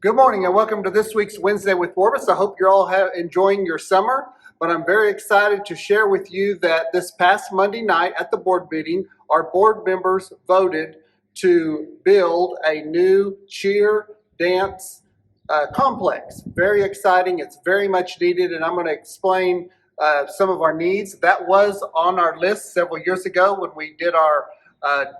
Good morning and welcome to this week's Wednesday with Orbis. I hope you're all enjoying your summer, but I'm very excited to share with you that this past Monday night at the board meeting, our board members voted to build a new cheer dance complex. Very exciting. It's very much needed, and I'm going to explain some of our needs. That was on our list several years ago when we did our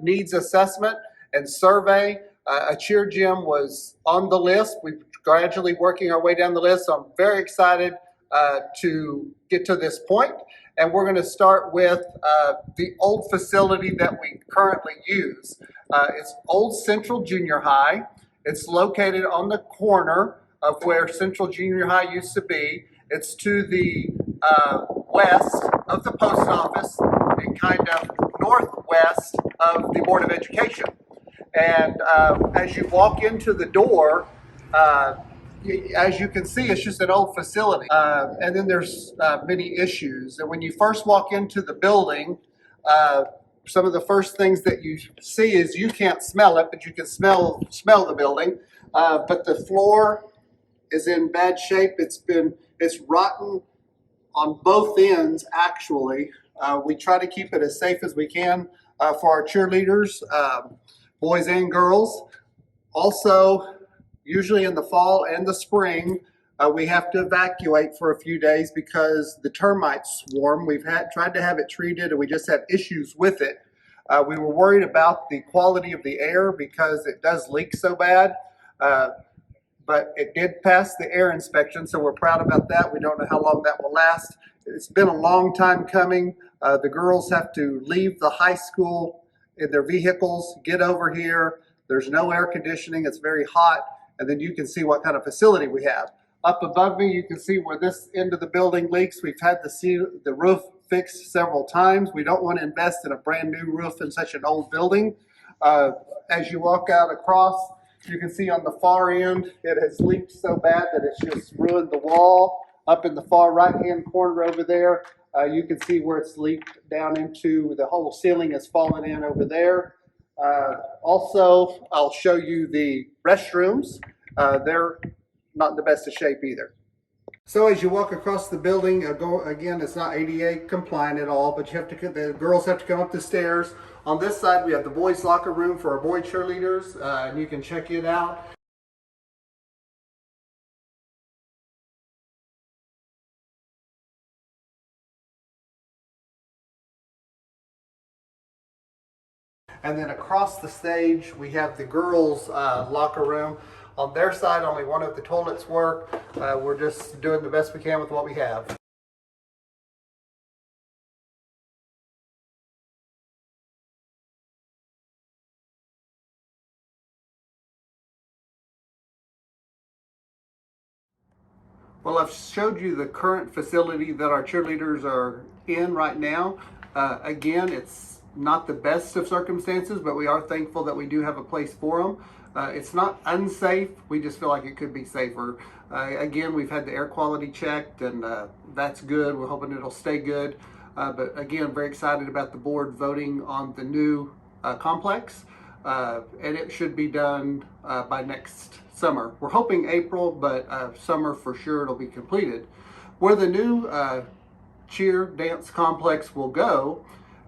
needs assessment and survey. A cheer gym was on the list. We're gradually working our way down the list. So I'm very excited to get to this point. And we're going to start with the old facility that we currently use. It's Old Central Junior High. It's located on the corner of where Central Junior High used to be. It's to the west of the post office and kind of northwest of the Board of Education. And as you walk into the door, as you can see, it's just an old facility. And then there's many issues. And when you first walk into the building, some of the first things that you see is you can't smell it, but you can smell the building. But the floor is in bad shape. It's rotten on both ends, actually. We try to keep it as safe as we can for our cheerleaders. Boys and girls. Also, usually in the fall and the spring, we have to evacuate for a few days because the termites swarm. We've tried to have it treated and we just have issues with it. We were worried about the quality of the air because it does leak so bad, but it did pass the air inspection, so we're proud about that. We don't know how long that will last. It's been a long time coming. The girls have to leave the high school in their vehicles, get over here. There's no air conditioning. It's very hot. And then you can see what kind of facility we have. Up above me, you can see where this end of the building leaks. We've had the roof fixed several times. We don't want to invest in a brand new roof in such an old building. As you walk out across, you can see on the far end, it has leaked so bad that it's just ruined the wall. Up in the far right-hand corner over there, you can see where it's leaked down into the whole ceiling has fallen in over there. Also, I'll show you the restrooms. They're not in the best of shape either. So as you walk across the building, again, it's not ADA compliant at all, but the girls have to come up the stairs. On this side, we have the boys' locker room for our boy cheerleaders, and you can check it out. And then across the stage, we have the girls' locker room. On their side, only one of the toilets work. We're just doing the best we can with what we have. Well, I've showed you the current facility that our cheerleaders are in right now. Again, it's not the best of circumstances, but we are thankful that we do have a place for them. It's not unsafe. We just feel like it could be safer. Again, we've had the air quality checked, and that's good. We're hoping it'll stay good. But again, very excited about the board voting on the new complex. And it should be done by next summer. We're hoping April, but summer for sure it'll be completed. Where the new cheer dance complex will go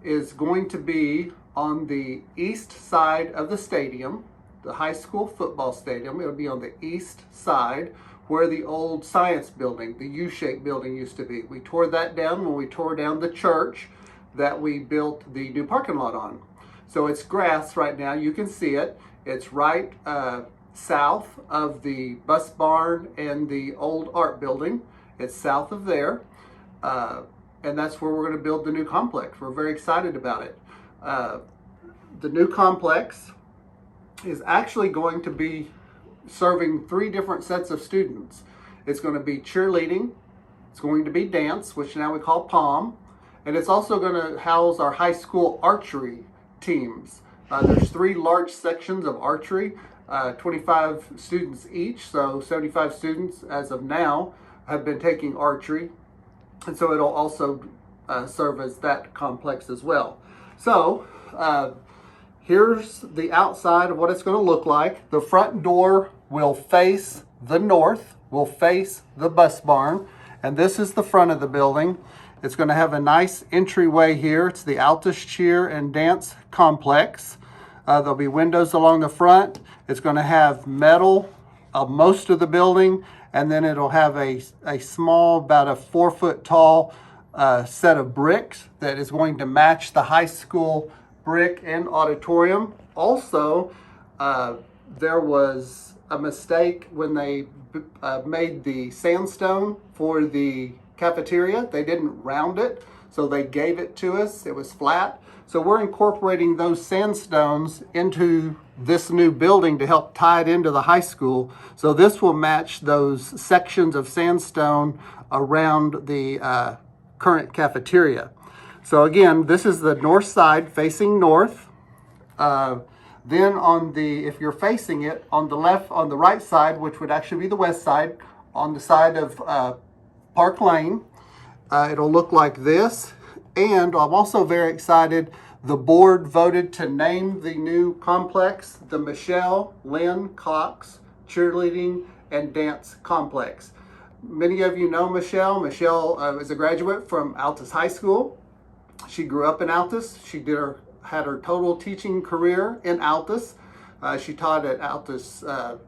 is going to be on the east side of the stadium, the high school football stadium. It'll be on the east side where the old science building, the U-shaped building, used to be. We tore that down when we tore down the church that we built the new parking lot on. So it's grass right now. You can see it. It's right south of the bus barn and the old art building. It's south of there. And that's where we're going to build the new complex. We're very excited about it. The new complex is actually going to be serving 3 different sets of students. It's going to be cheerleading, it's going to be dance, which now we call POM, and it's also going to house our high school archery teams. There's 3 large sections of archery, 25 students each, so 75 students as of now have been taking archery. And so it'll also serve as that complex as well. So here's the outside of what it's going to look like. The front door will face the north, will face the bus barn, and this is the front of the building. It's going to have a nice entryway here. It's the Cox Cheer and Dance Complex. There'll be windows along the front. It's going to have metal most of the building, and then it'll have a small, about a 4-foot tall set of bricks that is going to match the high school brick and auditorium. Also, there was a mistake when they made the sandstone for the cafeteria. They didn't round it, so they gave it to us. It was flat. So we're incorporating those sandstones into this new building to help tie it into the high school. So this will match those sections of sandstone around the current cafeteria. So again, this is the north side facing north. Then if you're facing it on the right side, which would actually be the west side, on the side of Park Lane, it'll look like this. And I'm also very excited, the board voted to name the new complex the Michelle Lynn Cox Cheerleading and Dance Complex. Many of you know Michelle. Michelle is a graduate from Altus High School. She grew up in Altus. She had her total teaching career in Altus. She taught at Altus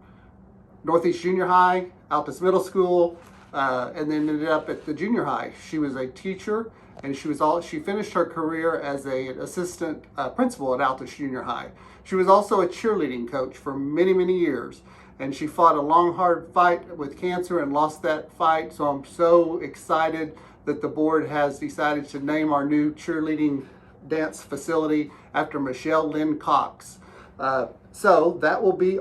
Northeast Junior High, Altus Middle School, and then ended up at the junior high. She was a teacher, and she finished her career as an assistant principal at Altus Junior High. She was also a cheerleading coach for many, many years, and she fought a long, hard fight with cancer and lost that fight. So I'm so excited that the board has decided to name our new cheerleading dance facility after Michelle Lynn Cox. So that will be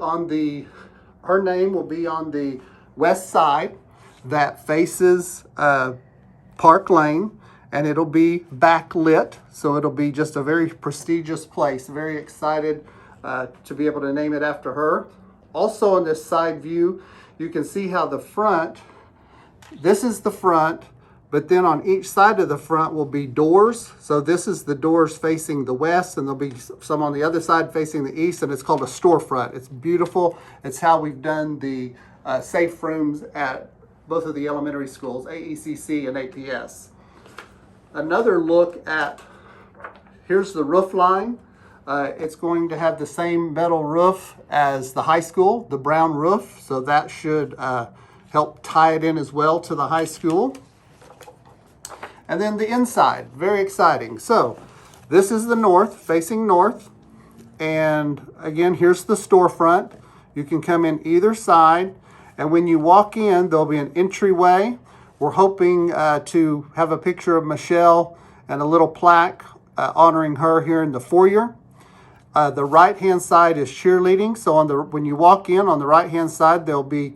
her name will be on the west side that faces Park Lane, and it'll be backlit, so it'll be just a very prestigious place. Very excited to be able to name it after her. Also on this side view, you can see how the front, this is the front, but then on each side of the front will be doors. So this is the doors facing the west, and there'll be some on the other side facing the east, and it's called a storefront. It's beautiful. It's how we've done the safe rooms at both of the elementary schools, AECC and APS. Another look at, here's the roof line. It's going to have the same metal roof as the high school, the brown roof, so that should help tie it in as well to the high school. And then the inside, very exciting. So this is the north, facing north. And again, here's the storefront. You can come in either side. And when you walk in, there'll be an entryway. We're hoping to have a picture of Michelle and a little plaque honoring her here in the foyer. The right-hand side is cheerleading. So when you walk in on the right-hand side, there'll be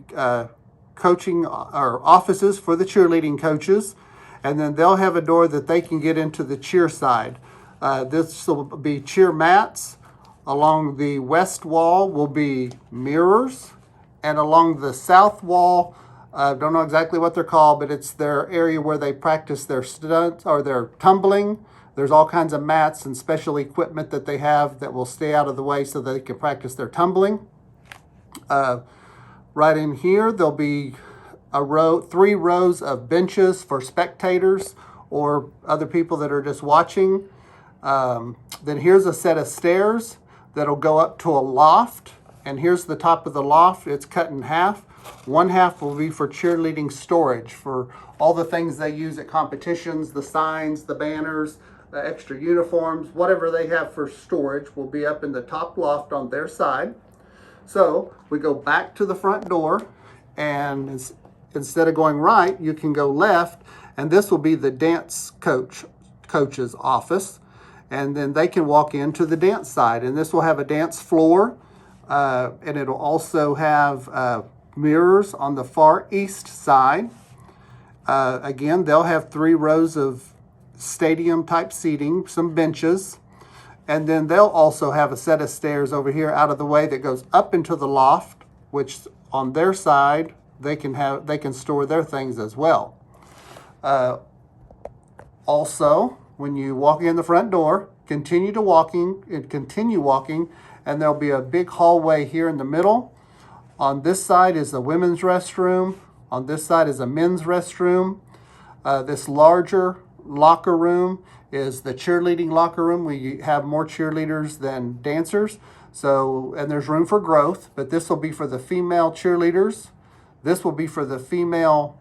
coaching or offices for the cheerleading coaches. And then they'll have a door that they can get into the cheer side. This will be cheer mats. Along the west wall will be mirrors. And along the south wall, I don't know exactly what they're called, but it's their area where they practice their stunts or their tumbling. There's all kinds of mats and special equipment that they have that will stay out of the way so that they can practice their tumbling. Right in here, there'll be 3 rows of benches for spectators or other people that are just watching. Then here's a set of stairs that'll go up to a loft. And here's the top of the loft. It's cut in half. One half will be for cheerleading storage for all the things they use at competitions, the signs, the banners, the extra uniforms, whatever they have for storage will be up in the top loft on their side. So we go back to the front door, and instead of going right, you can go left, and this will be the dance coach's office. And then they can walk into the dance side, and this will have a dance floor, and it'll also have mirrors on the far east side. Again, they'll have 3 rows of stadium type seating, some benches, and then they'll also have a set of stairs over here out of the way that goes up into the loft, which on their side they can store their things as well. Also, when you walk in the front door, continue walking, and there'll be a big hallway here in the middle. On this side is the women's restroom. On this side is a men's restroom. This larger locker room is the cheerleading locker room. We have more cheerleaders than dancers. So, and there's room for growth, but this will be for the female cheerleaders. This will be for the female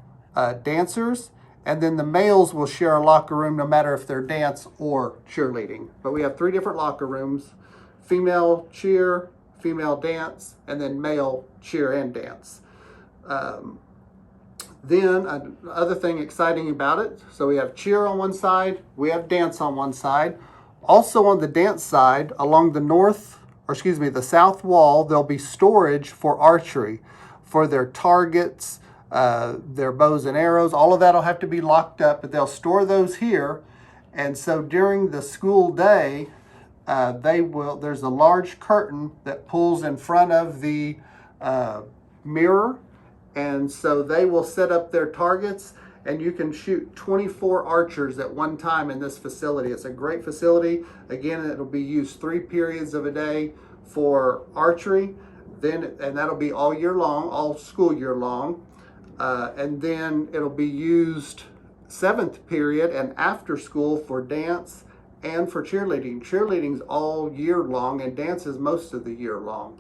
dancers. And then the males will share a locker room no matter if they're dance or cheerleading. But we have 3 different locker rooms: female cheer, female dance, and then male cheer and dance. Then another thing exciting about it, so we have cheer on one side, we have dance on one side. Also on the dance side, along the south wall, there'll be storage for archery, for their targets, their bows and arrows. All of that will have to be locked up, but they'll store those here. And so during the school day, there's a large curtain that pulls in front of the mirror. And so they will set up their targets, and you can shoot 24 archers at one time in this facility. It's a great facility. Again, it'll be used 3 periods of a day for archery, and that'll be all year long, all school year long. And then it'll be used 7th period and after school for dance and for cheerleading. Cheerleading's all year long, and dance is most of the year long.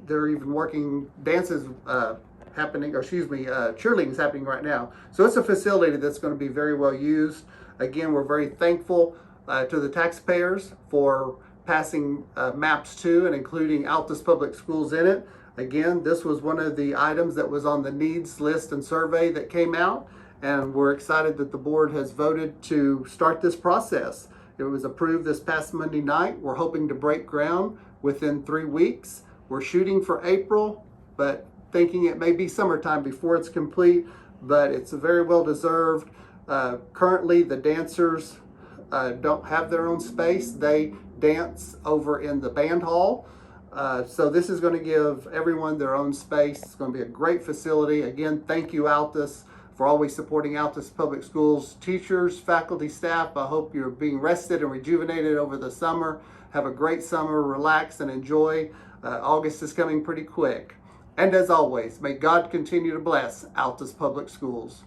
They're even working dances cheerleading's happening right now. So it's a facility that's going to be very well used. Again, we're very thankful to the taxpayers for passing MAPS 2 and including Altus Public Schools in it. Again, this was one of the items that was on the needs list and survey that came out, and we're excited that the board has voted to start this process. It was approved this past Monday night. We're hoping to break ground within 3 weeks. We're shooting for April, but thinking it may be summertime before it's complete, but it's very well deserved. Currently, the dancers don't have their own space. They dance over in the band hall. So this is going to give everyone their own space. It's going to be a great facility. Again, thank you, Altus, for always supporting Altus Public Schools. Teachers, faculty, staff, I hope you're being rested and rejuvenated over the summer. Have a great summer, relax and enjoy. August is coming pretty quick. And as always, may God continue to bless Altus Public Schools.